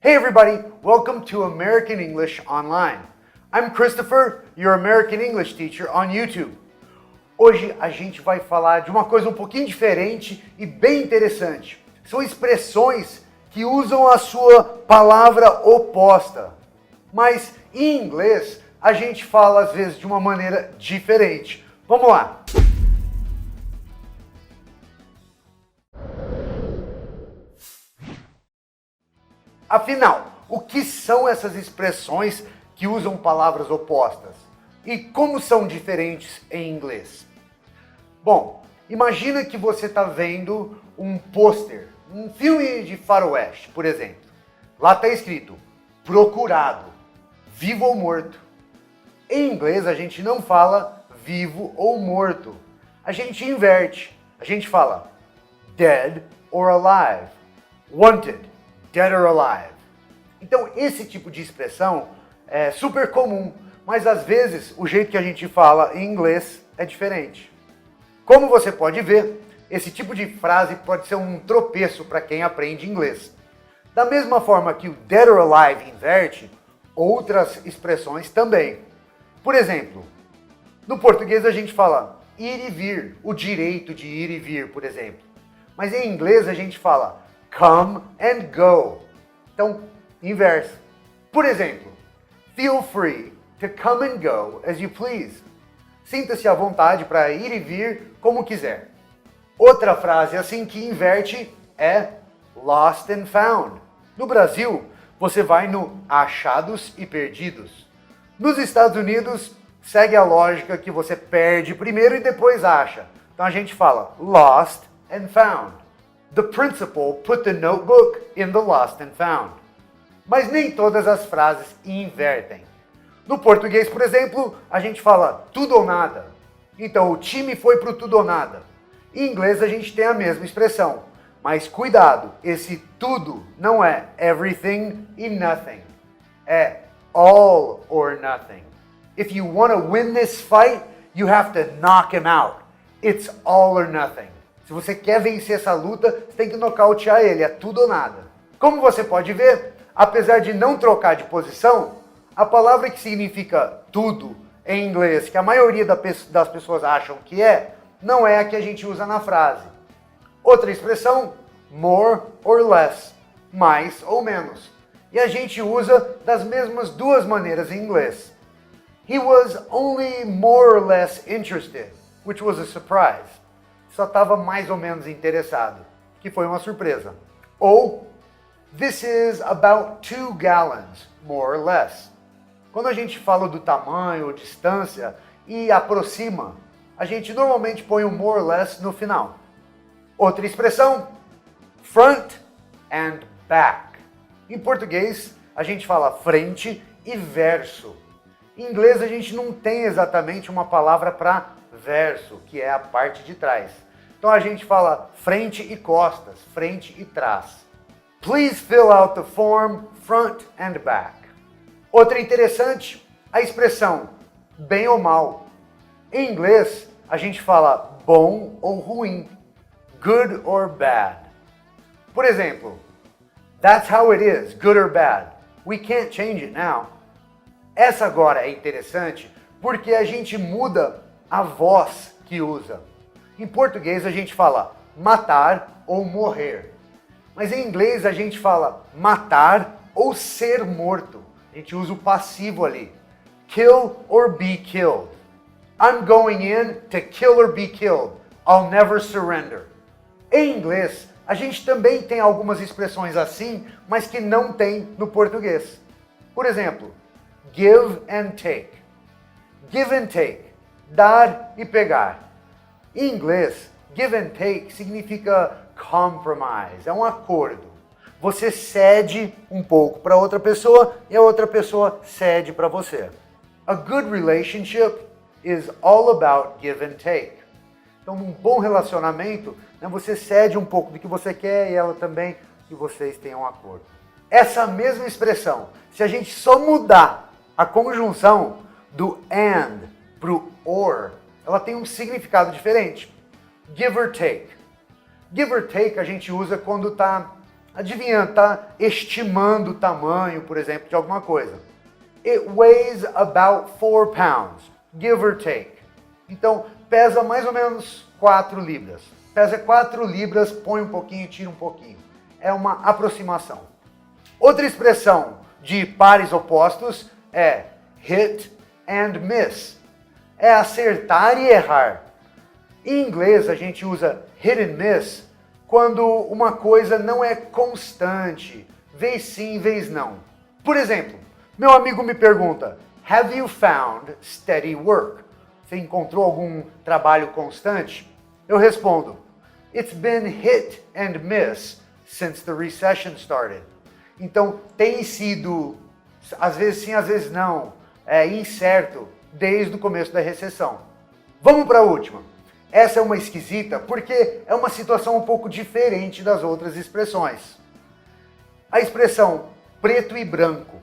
Hey everybody, welcome to American English Online. I'm Christopher, your American English teacher on YouTube. Hoje a gente vai falar de uma coisa um pouquinho diferente e bem interessante. São expressões que usam a sua palavra oposta. Mas em inglês a gente fala às vezes de uma maneira diferente. Vamos lá! Afinal, o que são essas expressões que usam palavras opostas? E como são diferentes em inglês? Bom, imagina que você está vendo um pôster, um filme de faroeste, por exemplo. Lá está escrito, procurado, vivo ou morto. Em inglês a gente não fala vivo ou morto. A gente inverte. A gente fala dead or alive, wanted. Dead or alive. Então, esse tipo de expressão é super comum, mas às vezes o jeito que a gente fala em inglês é diferente. Como você pode ver, esse tipo de frase pode ser um tropeço para quem aprende inglês. Da mesma forma que o dead or alive inverte, outras expressões também. Por exemplo, no português a gente fala ir e vir, o direito de ir e vir, por exemplo. Mas em inglês a gente fala come and go. Então, inverso. Por exemplo, feel free to come and go as you please. Sinta-se à vontade para ir e vir como quiser. Outra frase assim que inverte é lost and found. No Brasil, você vai no achados e perdidos. Nos Estados Unidos, segue a lógica que você perde primeiro e depois acha. Então a gente fala lost and found. The principal put the notebook in the lost and found. Mas nem todas as frases invertem. No português, por exemplo, a gente fala tudo ou nada. Então, o time foi pro tudo ou nada. Em inglês, a gente tem a mesma expressão. Mas cuidado, esse tudo não é everything e nothing. É all or nothing. If you want to win this fight, you have to knock him out. It's all or nothing. Se você quer vencer essa luta, você tem que nocautear ele, é tudo ou nada. Como você pode ver, apesar de não trocar de posição, a palavra que significa tudo em inglês, que a maioria das pessoas acham que é, não é a que a gente usa na frase. Outra expressão, more or less, mais ou menos. E a gente usa das mesmas duas maneiras em inglês. He was only more or less interested, which was a surprise. Só estava mais ou menos interessado, que foi uma surpresa. Ou, this is about 2 gallons, more or less. Quando a gente fala do tamanho ou distância e aproxima, a gente normalmente põe o more or less no final. Outra expressão, front and back. Em português, a gente fala frente e verso. Em inglês, a gente não tem exatamente uma palavra para verso, que é a parte de trás. Então a gente fala frente e costas, frente e trás. Please fill out the form front and back. Outra interessante, a expressão bem ou mal. Em inglês, a gente fala bom ou ruim, good or bad. Por exemplo, that's how it is, good or bad. We can't change it now. Essa agora é interessante porque a gente muda a voz que usa. Em português a gente fala matar ou morrer. Mas em inglês a gente fala matar ou ser morto. A gente usa o passivo ali. Kill or be killed. I'm going in to kill or be killed. I'll never surrender. Em inglês, a gente também tem algumas expressões assim, mas que não tem no português. Por exemplo, give and take. Give and take. Dar e pegar. Em inglês, give and take significa compromise, é um acordo. Você cede um pouco para outra pessoa e a outra pessoa cede para você. A good relationship is all about give and take. Então, num bom relacionamento, você cede um pouco do que você quer e ela também, que vocês tenham um acordo. Essa mesma expressão, se a gente só mudar a conjunção do and para o or, ela tem um significado diferente. Give or take. Give or take a gente usa quando está adivinhando, tá estimando o tamanho, por exemplo, de alguma coisa. It weighs about 4 pounds, give or take. Então, pesa mais ou menos 4 libras. Pesa 4 libras, põe um pouquinho, tira um pouquinho. É uma aproximação. Outra expressão de pares opostos é hit and miss. É acertar e errar. Em inglês, a gente usa hit and miss quando uma coisa não é constante, vez sim, vez não. Por exemplo, meu amigo me pergunta, have you found steady work? Você encontrou algum trabalho constante? Eu respondo, it's been hit and miss since the recession started. Então, tem sido, às vezes sim, às vezes não, incerto desde o começo da recessão. Vamos para a última. Essa é uma esquisita porque é uma situação um pouco diferente das outras expressões. A expressão preto e branco.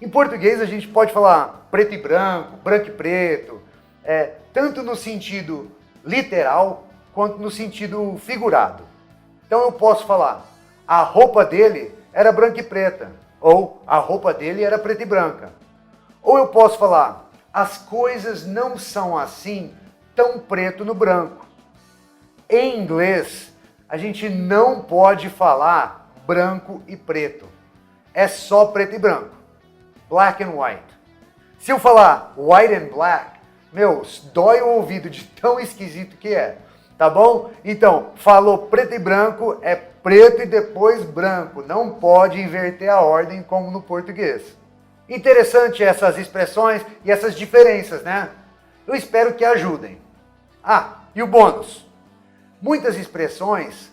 Em português a gente pode falar preto e branco, branco e preto, tanto no sentido literal quanto no sentido figurado. Então eu posso falar, a roupa dele era branca e preta, ou a roupa dele era preta e branca. Ou eu posso falar, as coisas não são assim tão preto no branco. Em inglês, a gente não pode falar branco e preto. É só preto e branco. Black and white. Se eu falar white and black, dói o ouvido de tão esquisito que é. Tá bom? Então, falou preto e branco, é preto e depois branco. Não pode inverter a ordem como no português. Interessante essas expressões e essas diferenças, né? Eu espero que ajudem. Ah, e o bônus. Muitas expressões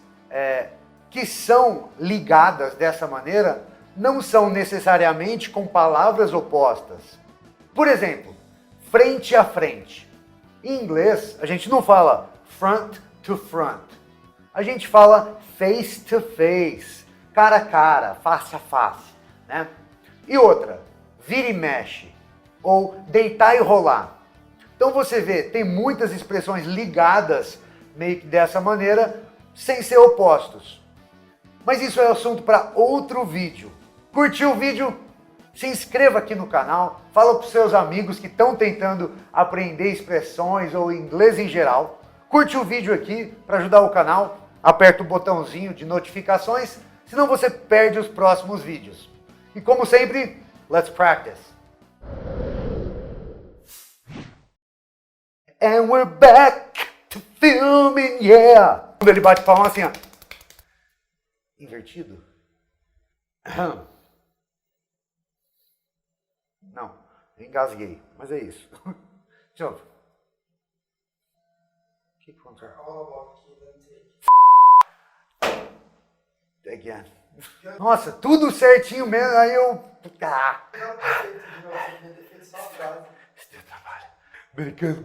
que são ligadas dessa maneira não são necessariamente com palavras opostas. Por exemplo, frente a frente. Em inglês, a gente não fala front to front. A gente fala face to face, cara a cara, face a face, né? E outra, vira e mexe, ou deitar e rolar. Então você vê, tem muitas expressões ligadas meio que dessa maneira, sem ser opostos. Mas isso é assunto para outro vídeo. Curtiu o vídeo? Se inscreva aqui no canal, fala para os seus amigos que estão tentando aprender expressões ou inglês em geral. Curte o vídeo aqui para ajudar o canal, aperta o botãozinho de notificações, senão você perde os próximos vídeos. E como sempre, let's practice. And we're back to filming, yeah! Quando ele bate palma assim, ó. Invertido? Não, eu engasguei, mas é isso. De novo. Keep on track. Again. Nossa, tudo certinho mesmo, aí eu... Esse teu trabalho. Americano,